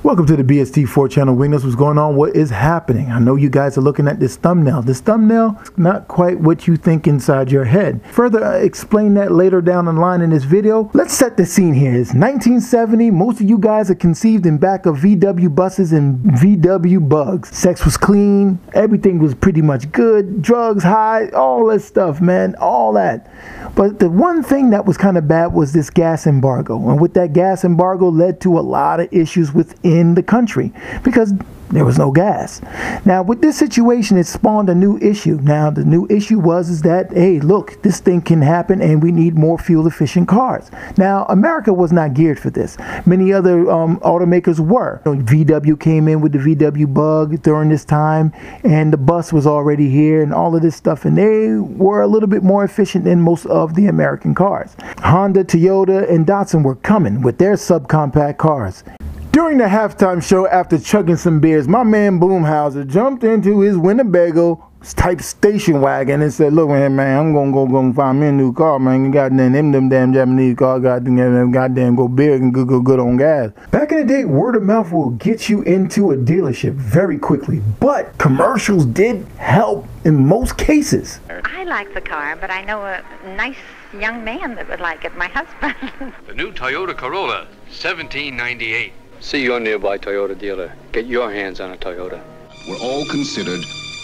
Welcome to the BST4 channel. Wingness, what's going on? What is happening? I know you guys are looking at this thumbnail. This thumbnail is not quite what you think inside your head. Further explain that later down the line in this video. Let's set the scene here. It's 1970. Most of you guys are conceived in back of VW buses and VW bugs. Sex was clean. Everything was pretty much good. Drugs, high, all that stuff, man. All that. But the one thing that was kind of bad was this gas embargo. And with that gas embargo led to a lot of issues within the country because there was no gas. Now with this situation, it spawned a new issue. Now the new issue was that, hey, look, this thing can happen and we need more fuel efficient cars. Now America was not geared for this. Many other automakers were. VW came in with the VW bug during this time, and the bus was already here and all of this stuff, and they were a little bit more efficient than most of the American cars. Honda, Toyota, and Datsun were coming with their subcompact cars. During the halftime show, after chugging some beers, my man Boomhauser jumped into his Winnebago type station wagon and said, "Look, man, I'm gonna go find me a new car, man. Goddamn, them damn Japanese cars, goddamn go big and go good on gas." Back in the day, word of mouth will get you into a dealership very quickly, but commercials did help in most cases. I like the car, but I know a nice young man that would like it, my husband. The new Toyota Corolla, 1798. See your nearby Toyota dealer. Get your hands on a Toyota. Were all considered,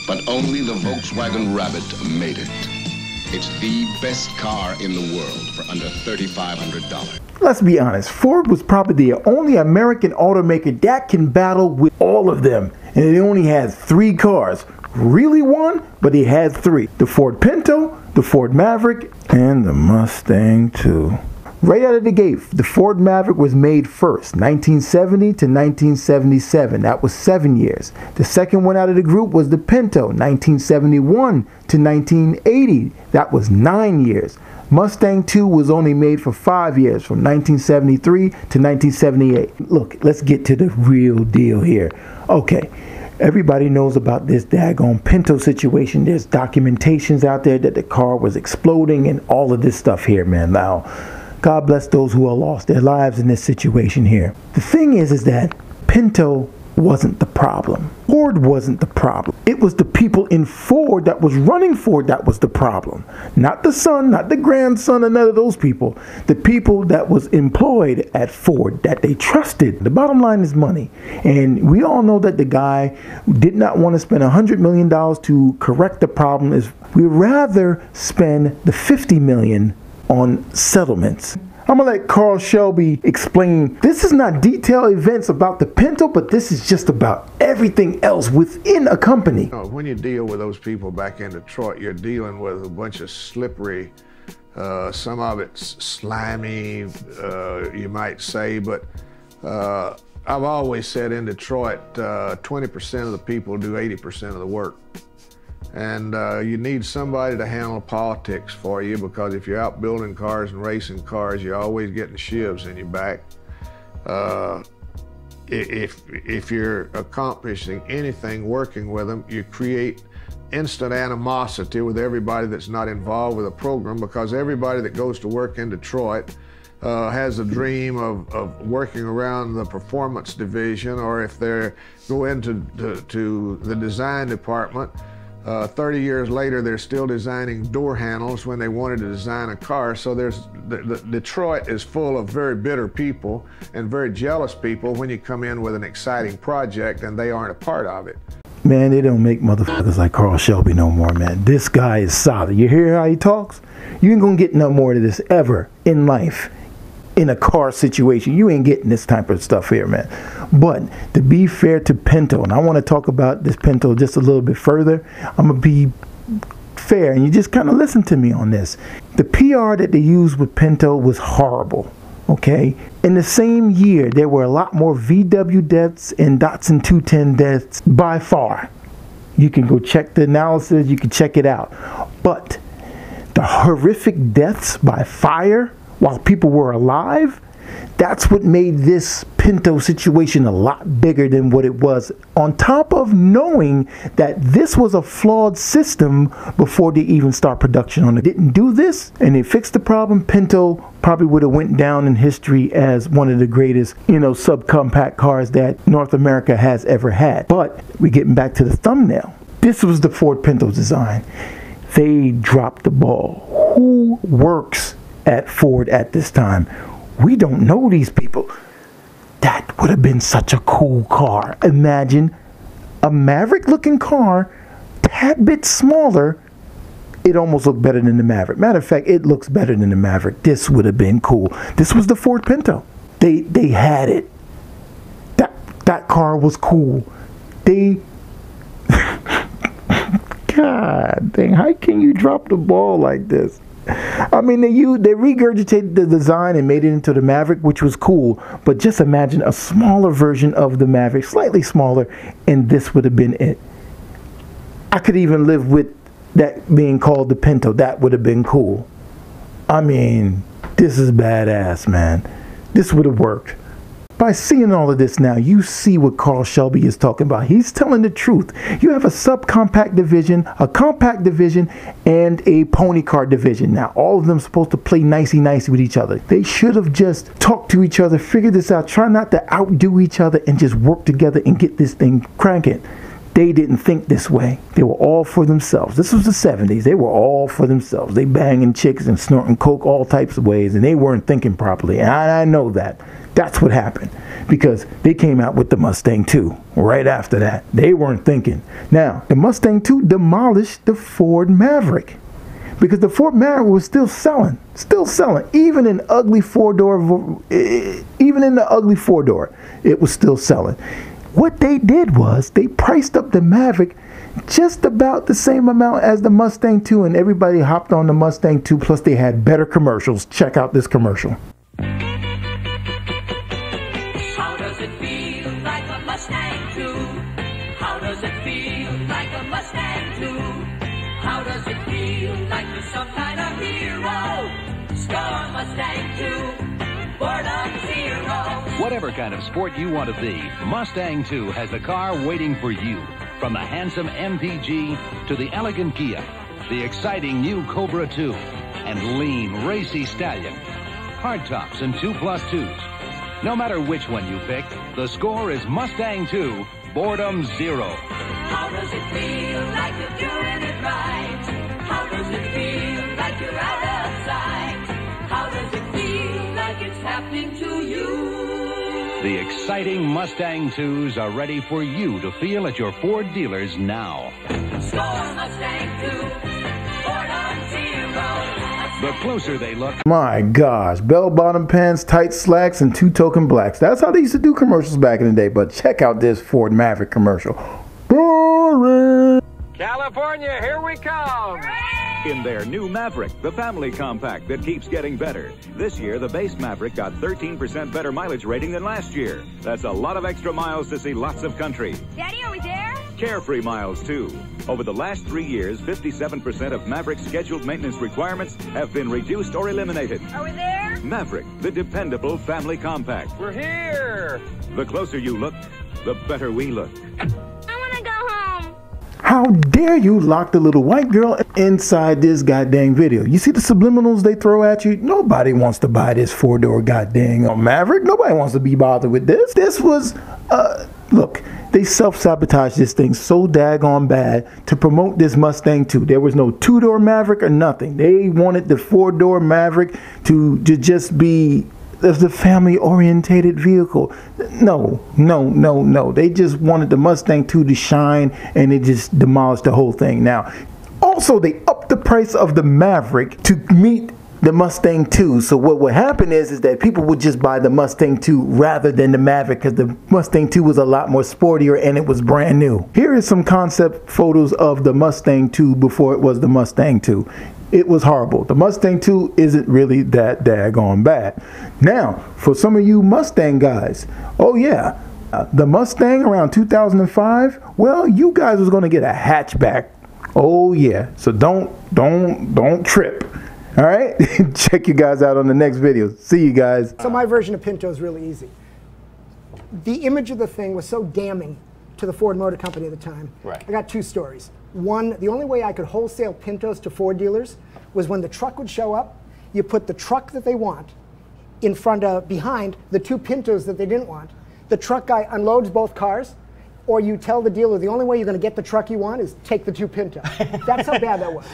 but only the Volkswagen Rabbit made it. It's the best car in the world for under $3,500. Let's be honest, Ford was probably the only American automaker that can battle with all of them. And it only had 3 cars. Really one, but he had 3. The Ford Pinto, the Ford Maverick, and the Mustang too. Right out of the gate, the Ford Maverick was made first, 1970 to 1977. That was 7 years. The second one out of the group was the Pinto, 1971 to 1980. That was 9 years. Mustang 2 was only made for 5 years, from 1973 to 1978. Look, let's get to the real deal here. Okay. Everybody knows about this daggone Pinto situation. There's documentations out there that the car was exploding and all of this stuff here, man. Now, God bless those who have lost their lives in this situation here. The thing is that Pinto wasn't the problem. Ford wasn't the problem. It was the people in Ford that was running Ford that was the problem. Not the son, not the grandson, or none of those people. The people that was employed at Ford, that they trusted. The bottom line is money. And we all know that the guy did not want to spend $100 million to correct the problem. We'd rather spend the $50 million on settlements. I'm gonna let Carl Shelby explain. This is not detailed events about the Pinto, but this is just about everything else within a company. When you deal with those people back in Detroit, you're dealing with a bunch of slippery, some of it's slimy, you might say, but I've always said in Detroit, 20% of the people do 80% of the work. And you need somebody to handle politics for you, because if you're out building cars and racing cars, you're always getting shivs in your back. If you're accomplishing anything working with them, you create instant animosity with everybody that's not involved with a program, because everybody that goes to work in Detroit has a dream of working around the performance division, or if they go into the design department, 30 years later, they're still designing door handles when they wanted to design a car. So Detroit is full of very bitter people and very jealous people when you come in with an exciting project and they aren't a part of it. Man, they don't make motherfuckers like Carl Shelby no more, man. This guy is solid. You hear how he talks? You ain't gonna get no more of this ever in life. In a car situation, you ain't getting this type of stuff here, man. But to be fair to Pinto, and I want to talk about this Pinto just a little bit further, I'm gonna be fair, and you just kind of listen to me on this. The PR that they used with Pinto was horrible. Okay, in the same year, there were a lot more VW deaths and Datsun 210 deaths by far. You can go check the analysis, you can check it out. But the horrific deaths by fire while people were alive, That's what made this Pinto situation a lot bigger than what it was, on top of knowing that this was a flawed system before they even start production on it. Didn't do this and they fixed the problem, Pinto probably would have went down in history as one of the greatest, subcompact cars that North America has ever had. But we're getting back to the thumbnail. This was the Ford Pinto design. They dropped the ball. Who works at Ford at this time? We don't know these people. That would have been such a cool car. Imagine a Maverick looking car, tad bit smaller. It almost looked better than the Maverick. Matter of fact, it looks better than the Maverick. This would have been cool. This was the Ford Pinto. They had it. That car was cool. God dang, how can you drop the ball like this? I mean, they regurgitated the design and made it into the Maverick, which was cool. But just imagine a smaller version of the Maverick, slightly smaller, and this would have been it. I could even live with that being called the Pinto. That would have been cool. I mean, this is badass, man. This would have worked. By seeing all of this now, you see what Carl Shelby is talking about. He's telling the truth. You have a subcompact division, a compact division, and a pony car division. Now, all of them supposed to play nicey with each other. They should have just talked to each other, figured this out, try not to outdo each other, and just work together and get this thing cranking. They didn't think this way. They were all for themselves. This was the 70s. They were all for themselves. They banging chicks and snorting coke all types of ways, and they weren't thinking properly. And I know that. That's what happened, because they came out with the Mustang 2 right after that. They weren't thinking. Now, the Mustang 2 demolished the Ford Maverick, because the Ford Maverick was still selling, even in ugly four-door, even in the ugly four-door, it was still selling. What they did was they priced up the Maverick just about the same amount as the Mustang 2, and everybody hopped on the Mustang 2, plus they had better commercials. Check out this commercial. How does it feel like a Mustang 2? How does it feel like a Mustang 2? How does it feel like you're some kind of hero? Score Mustang 2, boredom zero. Whatever kind of sport you want to be, Mustang 2 has a car waiting for you. From the handsome MPG to the elegant Kia, the exciting new Cobra 2, and lean, racy Stallion. Hardtops and 2+2s. No matter which one you pick, the score is Mustang 2, boredom zero. How does it feel like you're doing it right? How does it feel like you're out of sight? How does it feel like it's happening to you? The exciting Mustang 2s are ready for you to feel at your Ford dealers now. Score Mustang 2, boredom zero. The closer they look. My gosh, bell-bottom pants, tight slacks, and 2 token blacks. That's how they used to do commercials back in the day. But check out this Ford Maverick commercial. Boring. California, here we come! In their new Maverick, the family compact that keeps getting better. This year, the base Maverick got 13% better mileage rating than last year. That's a lot of extra miles to see lots of country. Daddy, are we there? Carefree miles, too. Over the last 3 years, 57% of Maverick's scheduled maintenance requirements have been reduced or eliminated. Are we there? Maverick, the dependable family compact. We're here! The closer you look, the better we look. How dare you lock the little white girl inside this goddamn video? You see the subliminals they throw at you? Nobody wants to buy this 4-door goddamn Maverick. Nobody wants to be bothered with this. This was, look, they self-sabotaged this thing so daggone bad to promote this Mustang 2. There was no 2-door Maverick or nothing. They wanted the 4-door Maverick to just be the family-orientated vehicle. No. They just wanted the Mustang 2 to shine, and they just demolished the whole thing. Now, also, they upped the price of the Maverick to meet the Mustang 2. So what would happen is that people would just buy the Mustang 2 rather than the Maverick, because the Mustang 2 was a lot more sportier and it was brand new. Here is some concept photos of the Mustang 2 before it was the Mustang 2. It was horrible. The Mustang 2 isn't really that daggone bad. Now, for some of you Mustang guys, oh yeah, the Mustang around 2005, well, you guys was going to get a hatchback. Oh yeah, so don't trip. All right? Check you guys out on the next video. See you guys. So my version of Pinto is really easy. The image of the thing was so damning to the Ford Motor Company at the time. Right. I got two stories. One, the only way I could wholesale Pintos to Ford dealers was when the truck would show up, you put the truck that they want in front of, behind the two Pintos that they didn't want. The truck guy unloads both cars, or you tell the dealer the only way you're going to get the truck you want is take the two Pinto. That's how bad that was.